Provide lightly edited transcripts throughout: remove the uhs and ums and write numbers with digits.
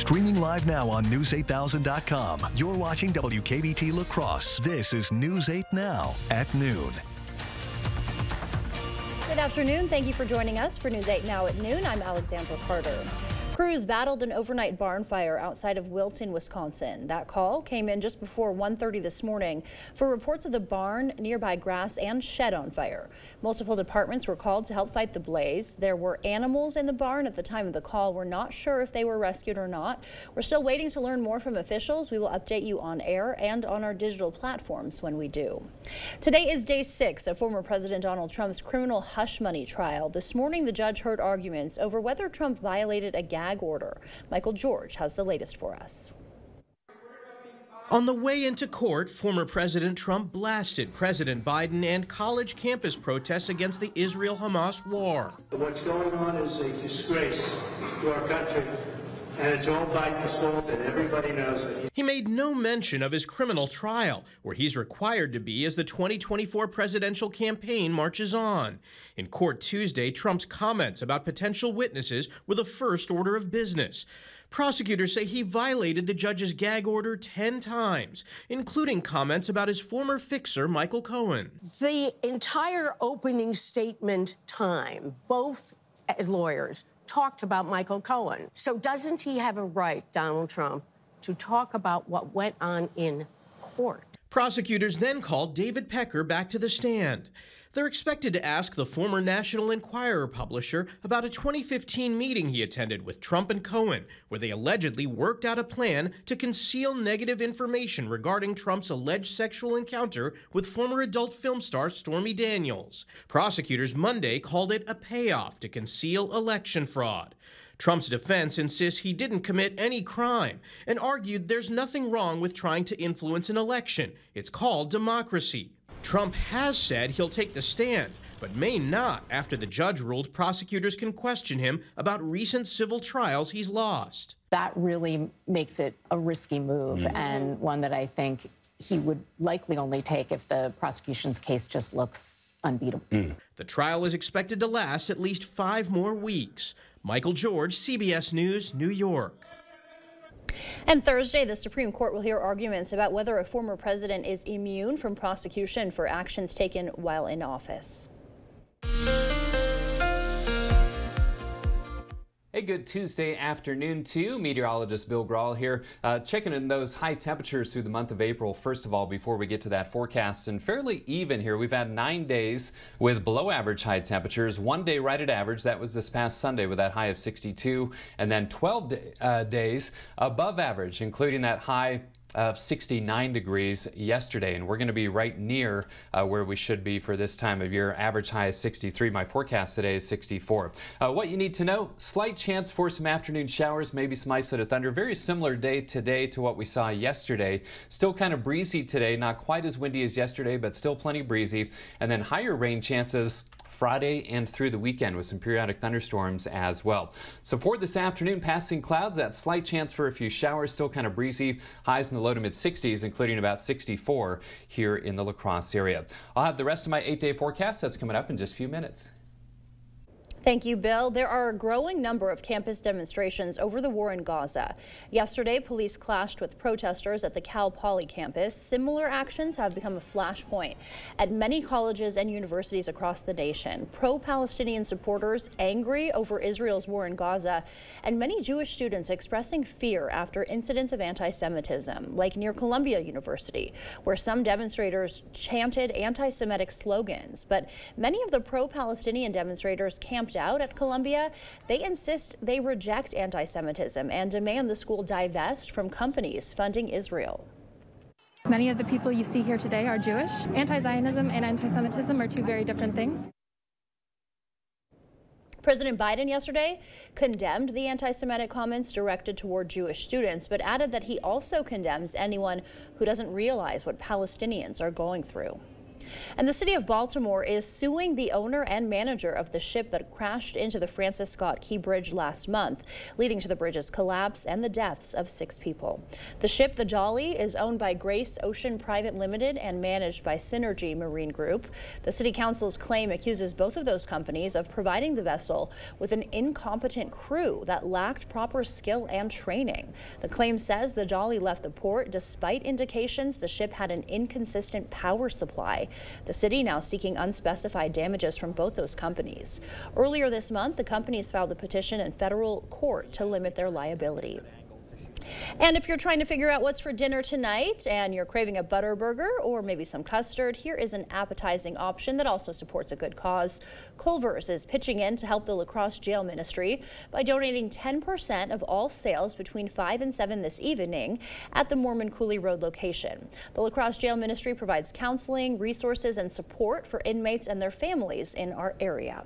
Streaming live now on News8000.com. You're watching WKBT La Crosse. This is News 8 Now at noon. Good afternoon. Thank you for joining us for News 8 Now at noon. I'm Alexandra Carter. Crews battled an overnight barn fire outside of Wilton, Wisconsin. That call came in just before 1:30 this morning for reports of the barn, nearby grass, and shed on fire. Multiple departments were called to help fight the blaze. There were animals in the barn at the time of the call. We're not sure if they were rescued or not. We're still waiting to learn more from officials. We will update you on air and on our digital platforms when we do. Today is day 6 of former President Donald Trump's criminal hush money trial. This morning, the judge heard arguments over whether Trump violated a gag order. Michael George has the latest for us. On the way into court, former President Trump blasted President Biden and college campus protests against the Israel-Hamas war. What's going on is a disgrace to our country, and it's all Biden's fault, and everybody knows it. He made no mention of his criminal trial, where he's required to be as the 2024 presidential campaign marches on. In court Tuesday, Trump's comments about potential witnesses were the first order of business. Prosecutors say he violated the judge's gag order 10 times, including comments about his former fixer, Michael Cohen. The entire opening statement time, both lawyers talked about Michael Cohen. So doesn't he have a right, Donald Trump, to talk about what went on in court? Prosecutors then called David Pecker back to the stand. They're expected to ask the former National Enquirer publisher about a 2015 meeting he attended with Trump and Cohen, where they allegedly worked out a plan to conceal negative information regarding Trump's alleged sexual encounter with former adult film star Stormy Daniels. Prosecutors Monday called it a payoff to conceal election fraud. Trump's defense insists he didn't commit any crime and argued there's nothing wrong with trying to influence an election. It's called democracy. Trump has said he'll take the stand, but may not after the judge ruled prosecutors can question him about recent civil trials he's lost. That really makes it a risky move, and one that I think he would likely only take if the prosecution's case just looks unbeatable. The trial is expected to last at least 5 more weeks. Michael George, CBS News, New York. And Thursday, the Supreme Court will hear arguments about whether a former president is immune from prosecution for actions taken while in office. A good Tuesday afternoon to you. Meteorologist Bill Grahl here, checking in those high temperatures through the month of April. First of all, before we get to that forecast, and fairly even here. We've had 9 days with below average high temperatures. 1 day right at average. That was this past Sunday with that high of 62, and then 12 days above average, including that high of 69 degrees yesterday, and we're going to be right near where we should be for this time of year. Average high is 63. My forecast today is 64. What you need to know, slight chance for some afternoon showers, maybe some isolated thunder. Very similar day today to what we saw yesterday. Still kind of breezy today, not quite as windy as yesterday, but still plenty breezy. And then higher rain chances Friday and through the weekend with some periodic thunderstorms as well. So for this afternoon, passing clouds, that slight chance for a few showers, still kind of breezy, highs in the low to mid 60s, including about 64 here in the La Crosse area. I'll have the rest of my 8-day forecast that's coming up in just a few minutes. Thank you, Bill. There are a growing number of campus demonstrations over the war in Gaza. Yesterday, police clashed with protesters at the Cal Poly campus. Similar actions have become a flashpoint at many colleges and universities across the nation. Pro-Palestinian supporters angry over Israel's war in Gaza, and many Jewish students expressing fear after incidents of anti-Semitism, like near Columbia University, where some demonstrators chanted anti-Semitic slogans. But many of the pro-Palestinian demonstrators camped out at Columbia. They insist they reject anti-Semitism and demand the school divest from companies funding Israel. Many of the people you see here today are Jewish. Anti-Zionism and anti-Semitism are two very different things. President Biden yesterday condemned the anti-Semitic comments directed toward Jewish students, but added that he also condemns anyone who doesn't realize what Palestinians are going through. And the city of Baltimore is suing the owner and manager of the ship that crashed into the Francis Scott Key Bridge last month, leading to the bridge's collapse and the deaths of 6 people. The ship, the Jolly, is owned by Grace Ocean Private Limited and managed by Synergy Marine Group. The city council's claim accuses both of those companies of providing the vessel with an incompetent crew that lacked proper skill and training. The claim says the Jolly left the port despite indications the ship had an inconsistent power supply. The city now seeking unspecified damages from both those companies. Earlier this month, the companies filed a petition in federal court to limit their liability. And if you're trying to figure out what's for dinner tonight and you're craving a butter burger or maybe some custard, here is an appetizing option that also supports a good cause. Culver's is pitching in to help the La Crosse Jail Ministry by donating 10% of all sales between 5 and 7 this evening at the Mormon Coulee Road location. The La Crosse Jail Ministry provides counseling, resources, and support for inmates and their families in our area.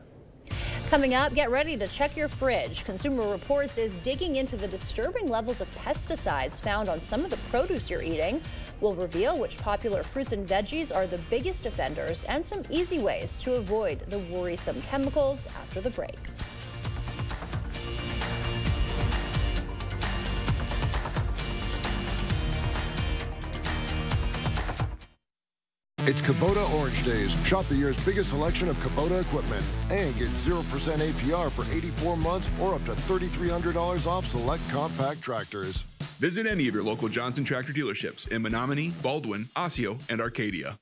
Coming up, get ready to check your fridge. Consumer Reports is digging into the disturbing levels of pesticides found on some of the produce you're eating. We'll reveal which popular fruits and veggies are the biggest offenders and some easy ways to avoid the worrisome chemicals after the break. It's Kubota Orange Days. Shop the year's biggest selection of Kubota equipment and get 0% APR for 84 months or up to $3,300 off select compact tractors. Visit any of your local Johnson Tractor dealerships in Menominee, Baldwin, Osseo, and Arcadia.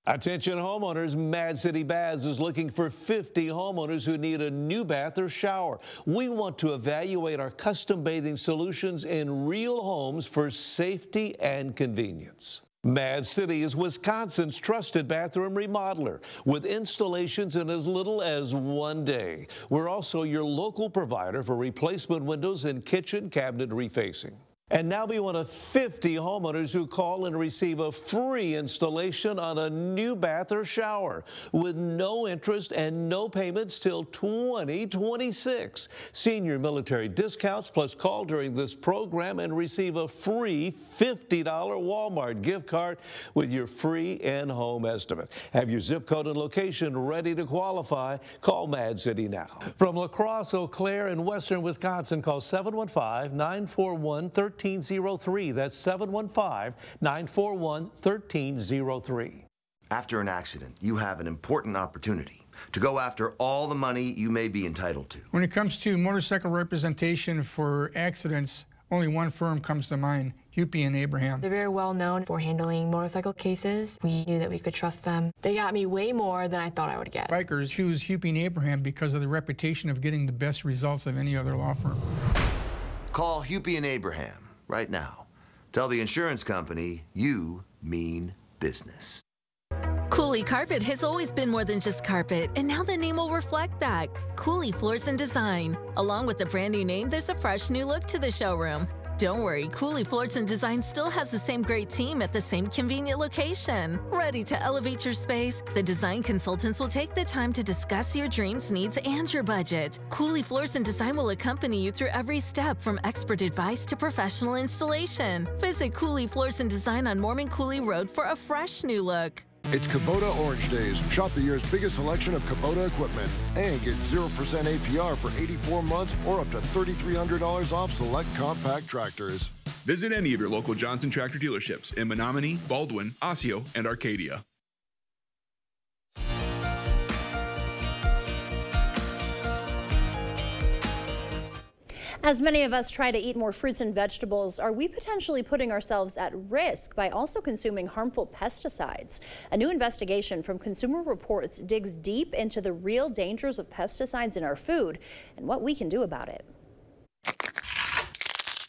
Attention homeowners, Mad City Baths is looking for 50 homeowners who need a new bath or shower. We want to evaluate our custom bathing solutions in real homes for safety and convenience. Mad City is Wisconsin's trusted bathroom remodeler with installations in as little as 1 day. We're also your local provider for replacement windows and kitchen cabinet refacing. And now we want 50 homeowners who call and receive a free installation on a new bath or shower with no interest and no payments till 2026. Senior military discounts plus call during this program and receive a free $50 Walmart gift card with your free in-home estimate. Have your zip code and location ready to qualify. Call Mad City now. From La Crosse, Eau Claire, and western Wisconsin, call 715-941-1303. That's 715-941-1303. After an accident, you have an important opportunity to go after all the money you may be entitled to. When it comes to motorcycle representation for accidents, only one firm comes to mind, Hupy and Abraham. They're very well known for handling motorcycle cases. We knew that we could trust them. They got me way more than I thought I would get. Bikers choose Hupy and Abraham because of the reputation of getting the best results of any other law firm. Call Hupy and Abraham right now. Tell the insurance company you mean business. Coulee Carpet has always been more than just carpet, and now the name will reflect that. Coulee Floors and Design. Along with the brand new name, there's a fresh new look to the showroom. Don't worry, Coulee Floors and Design still has the same great team at the same convenient location. Ready to elevate your space? The design consultants will take the time to discuss your dreams, needs, and your budget. Coulee Floors and Design will accompany you through every step from expert advice to professional installation. Visit Coulee Floors and Design on Mormon Coulee Road for a fresh new look. It's Kubota Orange Days. Shop the year's biggest selection of Kubota equipment and get 0% APR for 84 months or up to $3,300 off select compact tractors. Visit any of your local Johnson Tractor dealerships in Menominee, Baldwin, Osseo, and Arcadia. As many of us try to eat more fruits and vegetables, are we potentially putting ourselves at risk by also consuming harmful pesticides? A new investigation from Consumer Reports digs deep into the real dangers of pesticides in our food and what we can do about it.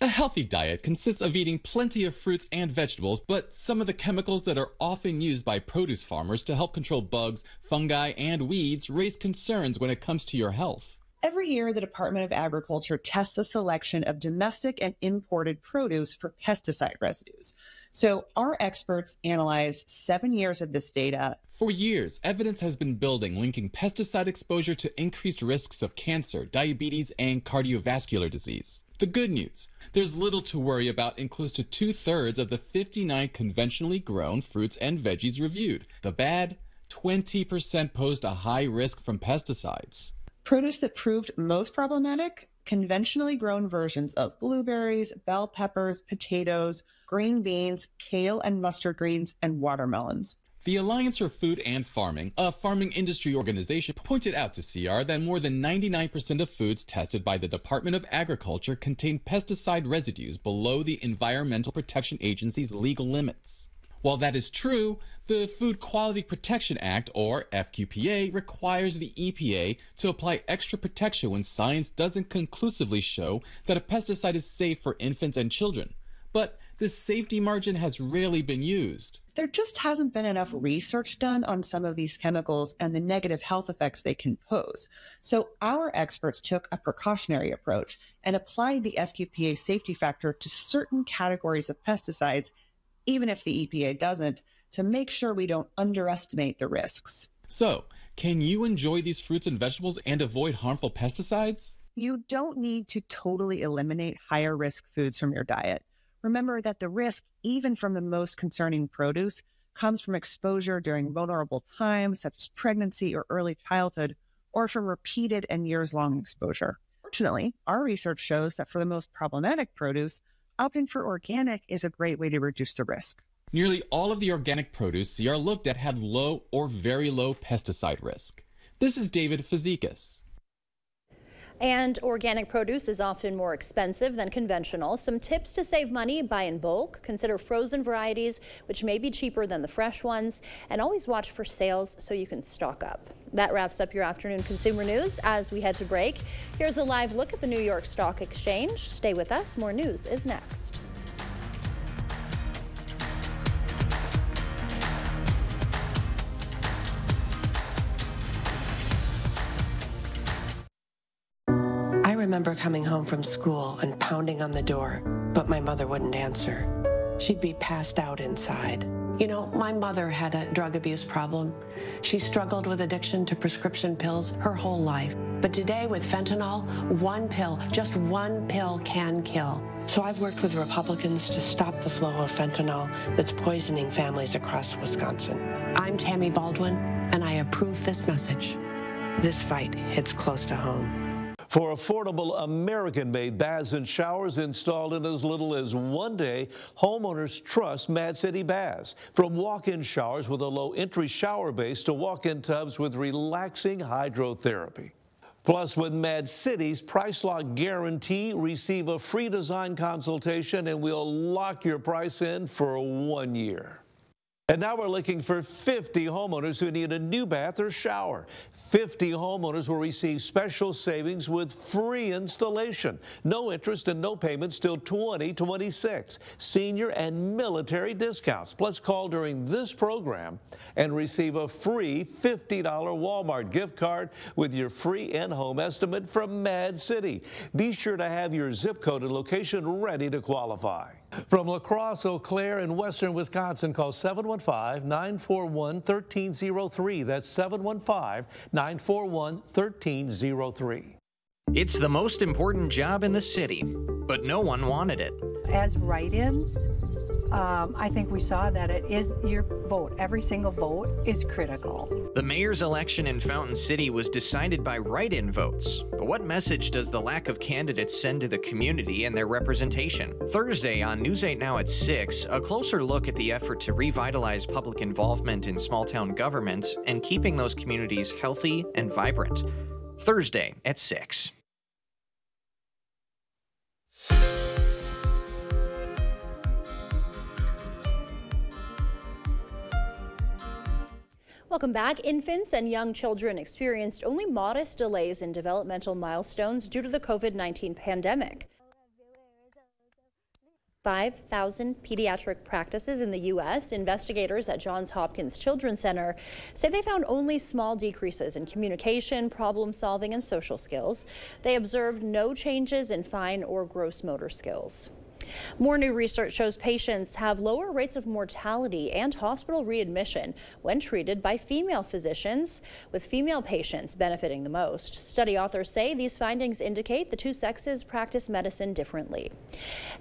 A healthy diet consists of eating plenty of fruits and vegetables, but some of the chemicals that are often used by produce farmers to help control bugs, fungi, and weeds raise concerns when it comes to your health. Every year, the Department of Agriculture tests a selection of domestic and imported produce for pesticide residues. So our experts analyzed 7 years of this data. For years, evidence has been building linking pesticide exposure to increased risks of cancer, diabetes, and cardiovascular disease. The good news, there's little to worry about in close to 2/3 of the 59 conventionally grown fruits and veggies reviewed. The bad, 20% posed a high risk from pesticides. Produce that proved most problematic: conventionally grown versions of blueberries, bell peppers, potatoes, green beans, kale and mustard greens, and watermelons. The Alliance for Food and Farming, a farming industry organization, pointed out to CR that more than 99% of foods tested by the Department of Agriculture contain pesticide residues below the Environmental Protection Agency's legal limits. While that is true, the Food Quality Protection Act, or FQPA, requires the EPA to apply extra protection when science doesn't conclusively show that a pesticide is safe for infants and children. But this safety margin has rarely been used. There just hasn't been enough research done on some of these chemicals and the negative health effects they can pose. So our experts took a precautionary approach and applied the FQPA safety factor to certain categories of pesticides, even if the EPA doesn't, to make sure we don't underestimate the risks. So, can you enjoy these fruits and vegetables and avoid harmful pesticides? You don't need to totally eliminate higher risk foods from your diet. Remember that the risk, even from the most concerning produce, comes from exposure during vulnerable times, such as pregnancy or early childhood, or from repeated and years-long exposure. Fortunately, our research shows that for the most problematic produce, opting for organic is a great way to reduce the risk. Nearly all of the organic produce CR looked at had low or very low pesticide risk. This is David Fazekas. And organic produce is often more expensive than conventional. Some tips to save money: buy in bulk, consider frozen varieties, which may be cheaper than the fresh ones, and always watch for sales so you can stock up. That wraps up your afternoon consumer news. As we head to break, here's a live look at the New York Stock Exchange. Stay with us, more news is next. I remember coming home from school and pounding on the door, but my mother wouldn't answer. She'd be passed out inside. You know, my mother had a drug abuse problem. She struggled with addiction to prescription pills her whole life. But today with fentanyl, one pill, just one pill can kill. So I've worked with Republicans to stop the flow of fentanyl that's poisoning families across Wisconsin. I'm Tammy Baldwin, and I approve this message. This fight hits close to home. For affordable American-made baths and showers installed in as little as 1 day, homeowners trust Mad City Baths. From walk-in showers with a low entry shower base to walk-in tubs with relaxing hydrotherapy. Plus, with Mad City's Price Lock Guarantee, receive a free design consultation and we'll lock your price in for 1 year. And now we're looking for 50 homeowners who need a new bath or shower. 50 homeowners will receive special savings with free installation. No interest and no payments till 2026. Senior and military discounts. Plus, call during this program and receive a free $50 Walmart gift card with your free in-home estimate from Mad City. Be sure to have your zip code and location ready to qualify. From La Crosse, Eau Claire, in western Wisconsin, call 715-941-1303. That's 715-941-1303. It's the most important job in the city, but no one wanted it. As write-ins, I think we saw that it is your vote. Every single vote is critical. The mayor's election in Fountain City was decided by write-in votes. But what message does the lack of candidates send to the community and their representation? Thursday on News 8 Now at 6, a closer look at the effort to revitalize public involvement in small-town government and keeping those communities healthy and vibrant. Thursday at 6. Welcome back. Infants and young children experienced only modest delays in developmental milestones due to the COVID-19 pandemic. 5,000 pediatric practices in the U.S. Investigators at Johns Hopkins Children's Center say they found only small decreases in communication, problem solving, and social skills. They observed no changes in fine or gross motor skills. More new research shows patients have lower rates of mortality and hospital readmission when treated by female physicians, with female patients benefiting the most. Study authors say these findings indicate the two sexes practice medicine differently.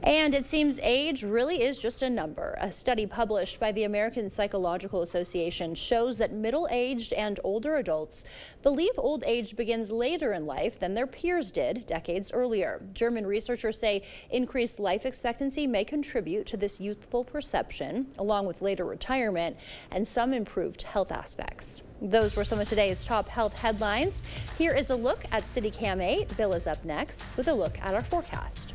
And it seems age really is just a number. A study published by the American Psychological Association shows that middle-aged and older adults believe old age begins later in life than their peers did decades earlier. German researchers say increased life expectancy may contribute to this youthful perception, along with later retirement and some improved health aspects. Those were some of today's top health headlines. Here is a look at CityCam 8. Bill is up next with a look at our forecast.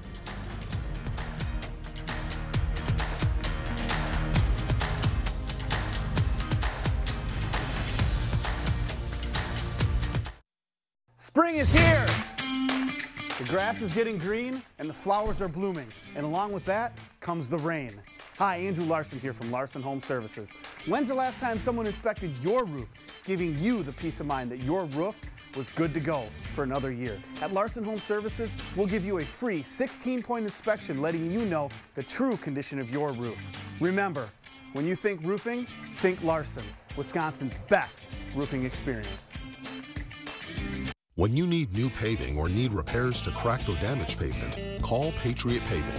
Spring is here! The grass is getting green and the flowers are blooming. And along with that comes the rain. Hi, Andrew Larson here from Larson Home Services. When's the last time someone inspected your roof, giving you the peace of mind that your roof was good to go for another year? At Larson Home Services, we'll give you a free 16-point inspection letting you know the true condition of your roof. Remember, when you think roofing, think Larson, Wisconsin's best roofing experience. When you need new paving or need repairs to cracked or damaged pavement, call Patriot Paving.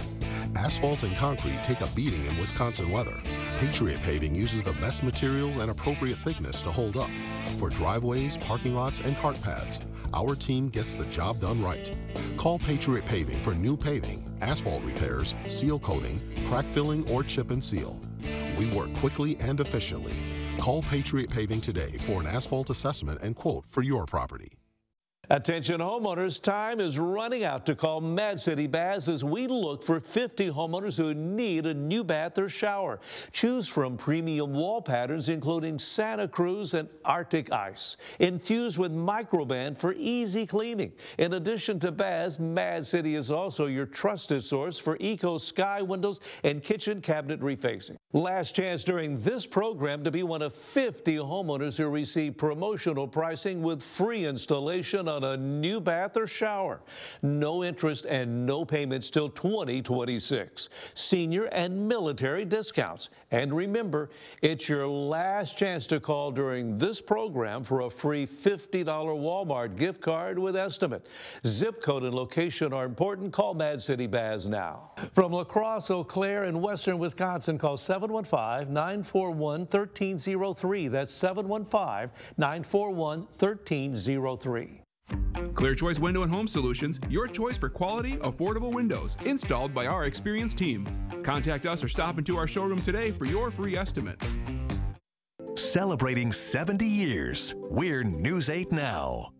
Asphalt and concrete take a beating in Wisconsin weather. Patriot Paving uses the best materials and appropriate thickness to hold up. For driveways, parking lots, and cart paths, our team gets the job done right. Call Patriot Paving for new paving, asphalt repairs, seal coating, crack filling, or chip and seal. We work quickly and efficiently. Call Patriot Paving today for an asphalt assessment and quote for your property. Attention homeowners, time is running out to call Mad City Baths as we look for 50 homeowners who need a new bath or shower. Choose from premium wall patterns including Santa Cruz and Arctic Ice, infused with Microban for easy cleaning. In addition to baths, Mad City is also your trusted source for Eco Sky windows and kitchen cabinet refacing. Last chance during this program to be one of 50 homeowners who receive promotional pricing with free installation on a new bath or shower. No interest and no payments till 2026. Senior and military discounts. And remember, it's your last chance to call during this program for a free $50 Walmart gift card with estimate. Zip code and location are important. Call Mad City Baths now. From La Crosse, Eau Claire, in western Wisconsin, call 715-941-1303. That's 715-941-1303. Clear Choice Window and Home Solutions, your choice for quality, affordable windows, installed by our experienced team. Contact us or stop into our showroom today for your free estimate. Celebrating 70 years, we're News 8 Now.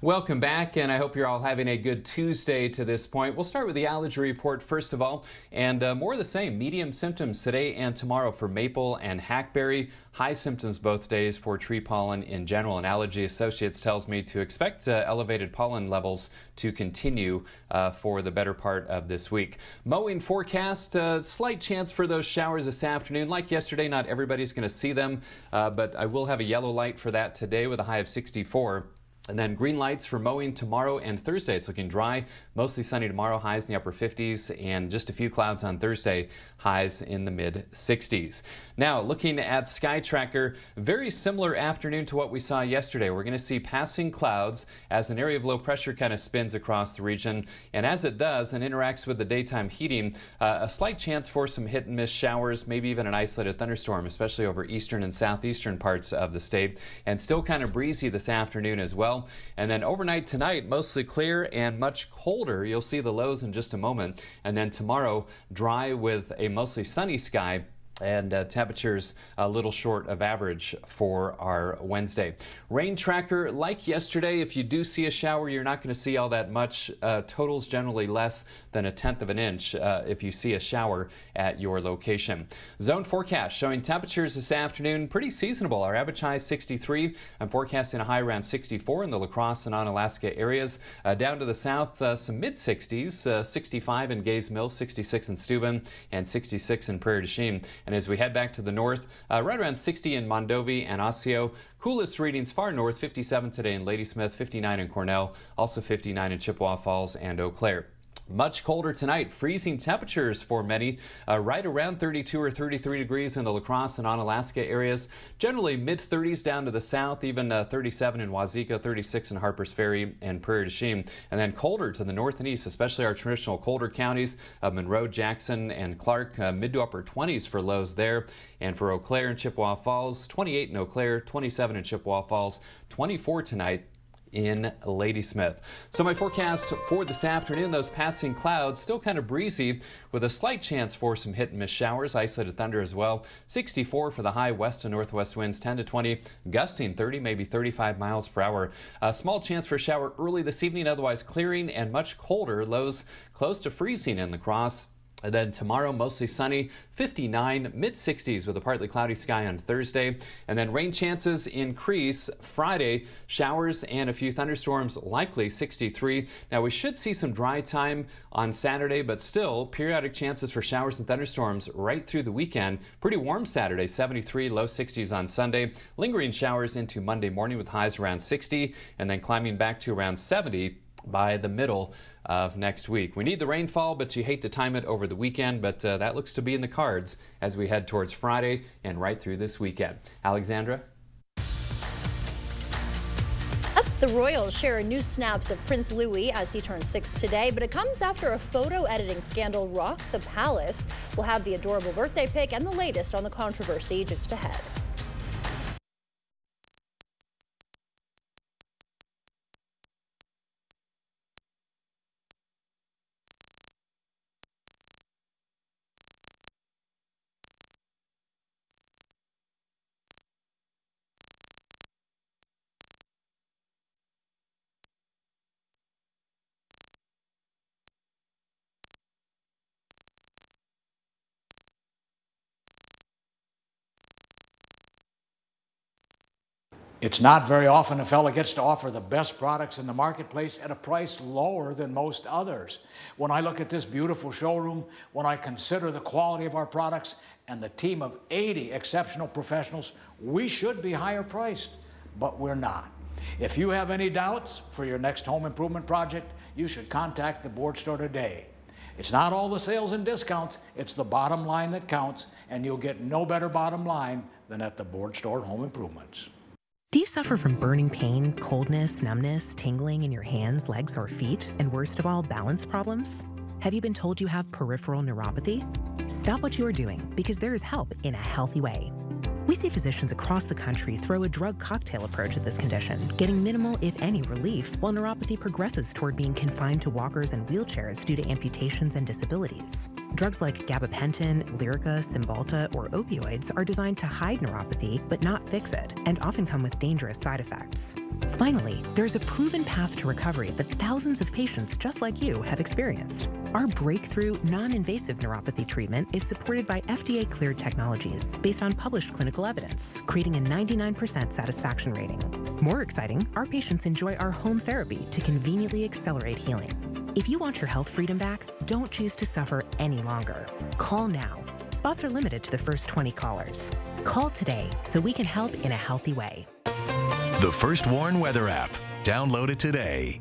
Welcome back, and I hope you're all having a good Tuesday to this point. We'll start with the allergy report first of all, and more of the same. Medium symptoms today and tomorrow for maple and hackberry. High symptoms both days for tree pollen in general, and Allergy Associates tells me to expect elevated pollen levels to continue for the better part of this week. Mowing forecast, slight chance for those showers this afternoon. Like yesterday, not everybody's going to see them, but I will have a yellow light for that today with a high of 64. And then green lights for mowing tomorrow and Thursday. It's looking dry, mostly sunny tomorrow, highs in the upper 50s, and just a few clouds on Thursday, highs in the mid 60s. Now, looking at Sky Tracker, very similar afternoon to what we saw yesterday. We're going to see passing clouds as an area of low pressure kind of spins across the region. And as it does and interacts with the daytime heating, a slight chance for some hit and miss showers, maybe even an isolated thunderstorm, especially over eastern and southeastern parts of the state. And still kind of breezy this afternoon as well. And then overnight tonight, mostly clear and much colder. You'll see the lows in just a moment. And then tomorrow, dry with a mostly sunny sky, and temperatures a little short of average for our Wednesday. Rain tracker, like yesterday, if you do see a shower, you're not going to see all that much. Totals generally less than 1/10 of an inch if you see a shower at your location. Zone forecast showing temperatures this afternoon pretty seasonable. Our average high is 63. I'm forecasting a high around 64 in the La Crosse and Onalaska areas. Down to the south, some mid-60s, 65 in Gays Mill, 66 in Steuben, and 66 in Prairie du Chien. And as we head back to the north, right around 60 in Mondovi and Osseo. Coolest readings far north, 57 today in Ladysmith, 59 in Cornell, also 59 in Chippewa Falls and Eau Claire. Much colder tonight, freezing temperatures for many, right around 32 or 33 degrees in the La Crosse and Onalaska areas. Generally mid-30s down to the south, even 37 in Wazeeka, 36 in Harpers Ferry and Prairie du Chien. And then colder to the north and east, especially our traditional colder counties of Monroe, Jackson, and Clark, mid to upper 20s for lows there. And for Eau Claire and Chippewa Falls, 28 in Eau Claire, 27 in Chippewa Falls, 24 tonight in Ladysmith. So my forecast for this afternoon, those passing clouds still kind of breezy with a slight chance for some hit and miss showers, isolated thunder as well. 64 for the high, west and northwest winds 10 to 20, gusting 30, maybe 35 miles per hour. A small chance for a shower early this evening, otherwise clearing and much colder, lows close to freezing in La Crosse. And then tomorrow, mostly sunny, 59, mid-60s with a partly cloudy sky on Thursday. And then rain chances increase Friday, showers and a few thunderstorms likely, 63. Now, we should see some dry time on Saturday, but still periodic chances for showers and thunderstorms right through the weekend. Pretty warm Saturday, 73, low 60s on Sunday. Lingering showers into Monday morning with highs around 60 and then climbing back to around 70 by the middle of next week. We need the rainfall, but you hate to time it over the weekend, but that looks to be in the cards as we head towards Friday and right through this weekend. Alexandra? The Royals share new snaps of Prince Louis as he turns 6 today, but it comes after a photo editing scandal rocked the palace. We'll have the adorable birthday pic and the latest on the controversy just ahead. It's not very often a fella gets to offer the best products in the marketplace at a price lower than most others. When I look at this beautiful showroom, when I consider the quality of our products and the team of 80 exceptional professionals, we should be higher priced, but we're not. If you have any doubts for your next home improvement project, you should contact the Board Store today. It's not all the sales and discounts, it's the bottom line that counts, and you'll get no better bottom line than at the Board Store Home Improvements. Do you suffer from burning pain, coldness, numbness, tingling in your hands, legs, or feet, and worst of all, balance problems? Have you been told you have peripheral neuropathy? Stop what you are doing, because there is help in a healthy way. We see physicians across the country throw a drug cocktail approach at this condition, getting minimal, if any, relief, while neuropathy progresses toward being confined to walkers and wheelchairs due to amputations and disabilities. Drugs like gabapentin, Lyrica, Cymbalta, or opioids are designed to hide neuropathy but not fix it, and often come with dangerous side effects. Finally, there's a proven path to recovery that thousands of patients just like you have experienced. Our breakthrough, non-invasive neuropathy treatment is supported by FDA-cleared technologies based on published clinical evidence, creating a 99% satisfaction rating. More exciting, our patients enjoy our home therapy to conveniently accelerate healing. If you want your health freedom back, don't choose to suffer any longer. Call now. Spots are limited to the first 20 callers. Call today so we can help in a healthy way. The First Warn Weather app. Download it today.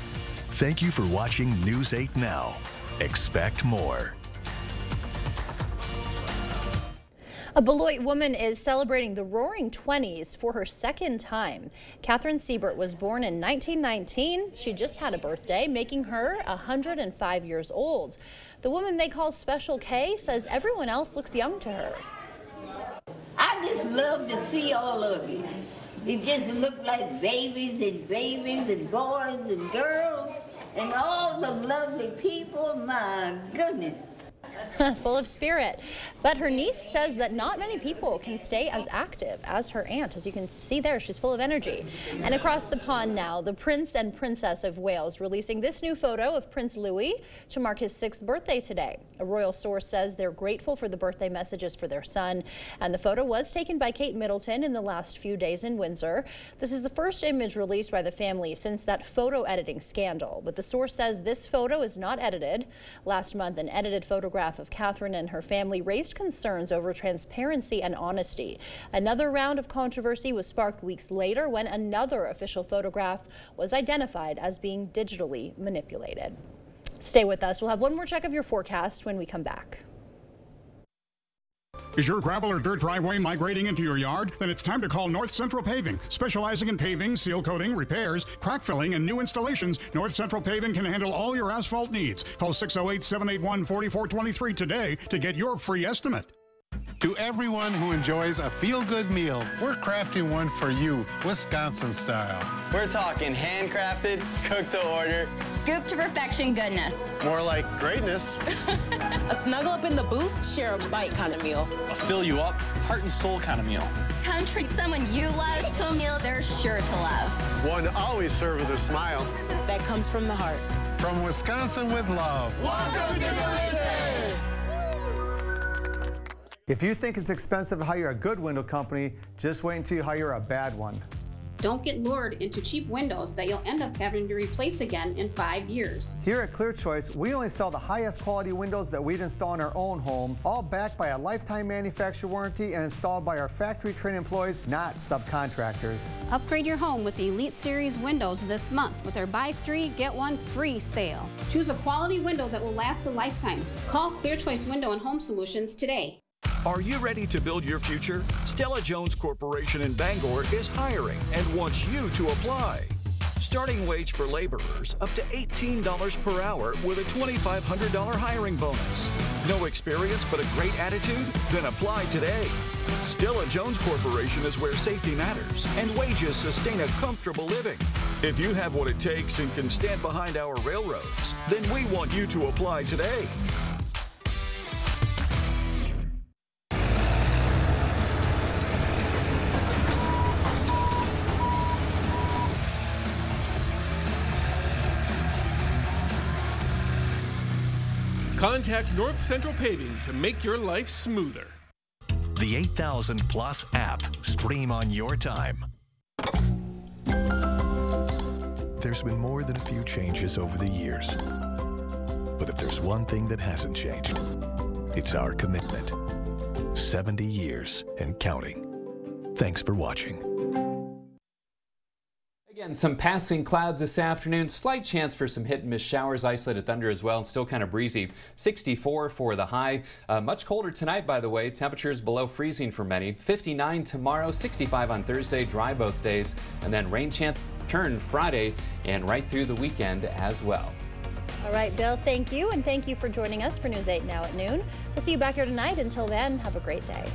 Thank you for watching News 8 Now. Expect more. A Beloit woman is celebrating the Roaring 20s for her second time. Catherine Siebert was born in 1919. She just had a birthday, making her 105 years old. The woman they call Special K says everyone else looks young to her. I just love to see all of you. It just looked like babies and boys and girls and all the lovely people. My goodness. Full of spirit. But her niece says that not many people can stay as active as her aunt. As you can see there, she's full of energy. And across the pond now, the Prince and Princess of Wales releasing this new photo of Prince Louis to mark his 6th birthday today. A royal source says they're grateful for the birthday messages for their son. And the photo was taken by Kate Middleton in the last few days in Windsor. This is the first image released by the family since that photo editing scandal. But the source says this photo is not edited. Last month, an edited photograph of of Catherine and her family raised concerns over transparency and honesty. Another round of controversy was sparked weeks later when another official photograph was identified as being digitally manipulated. Stay with us. We'll have one more check of your forecast when we come back. Is your gravel or dirt driveway migrating into your yard? Then it's time to call North Central Paving. Specializing in paving, seal coating, repairs, crack filling, and new installations, North Central Paving can handle all your asphalt needs. Call 608-781-4423 today to get your free estimate. To everyone who enjoys a feel-good meal, we're crafting one for you, Wisconsin style. We're talking handcrafted, cooked to order, scoop to perfection goodness. More like greatness. A snuggle up in the booth, share a bite kind of meal. A fill you up, heart and soul kind of meal. Come treat someone you love to a meal they're sure to love. One always served with a smile. That comes from the heart. From Wisconsin with love. Welcome to Delicious! If you think it's expensive to hire a good window company, just wait until you hire a bad one. Don't get lured into cheap windows that you'll end up having to replace again in 5 years. Here at Clear Choice, we only sell the highest quality windows that we'd install in our own home, all backed by a lifetime manufacturer warranty and installed by our factory-trained employees, not subcontractors. Upgrade your home with the Elite Series windows this month with our buy 3, get 1 free sale. Choose a quality window that will last a lifetime. Call Clear Choice Window and Home Solutions today. Are you ready to build your future? Stella Jones Corporation in Bangor is hiring and wants you to apply. Starting wage for laborers up to $18 per hour with a $2,500 hiring bonus. No experience but a great attitude? Then apply today. Stella Jones Corporation is where safety matters and wages sustain a comfortable living. If you have what it takes and can stand behind our railroads, then we want you to apply today. Contact North Central Paving to make your life smoother. The 8000 Plus app. Stream on your time. There's been more than a few changes over the years. But if there's one thing that hasn't changed, it's our commitment. 70 years and counting. Thanks for watching. Again, some passing clouds this afternoon. Slight chance for some hit and miss showers, isolated thunder as well, and still kind of breezy. 64 for the high. Much colder tonight, by the way. Temperatures below freezing for many. 59 tomorrow, 65 on Thursday, dry both days. And then rain chance turn Friday and right through the weekend as well. All right, Bill, thank you. And thank you for joining us for News 8 Now at noon. We'll see you back here tonight. Until then, have a great day.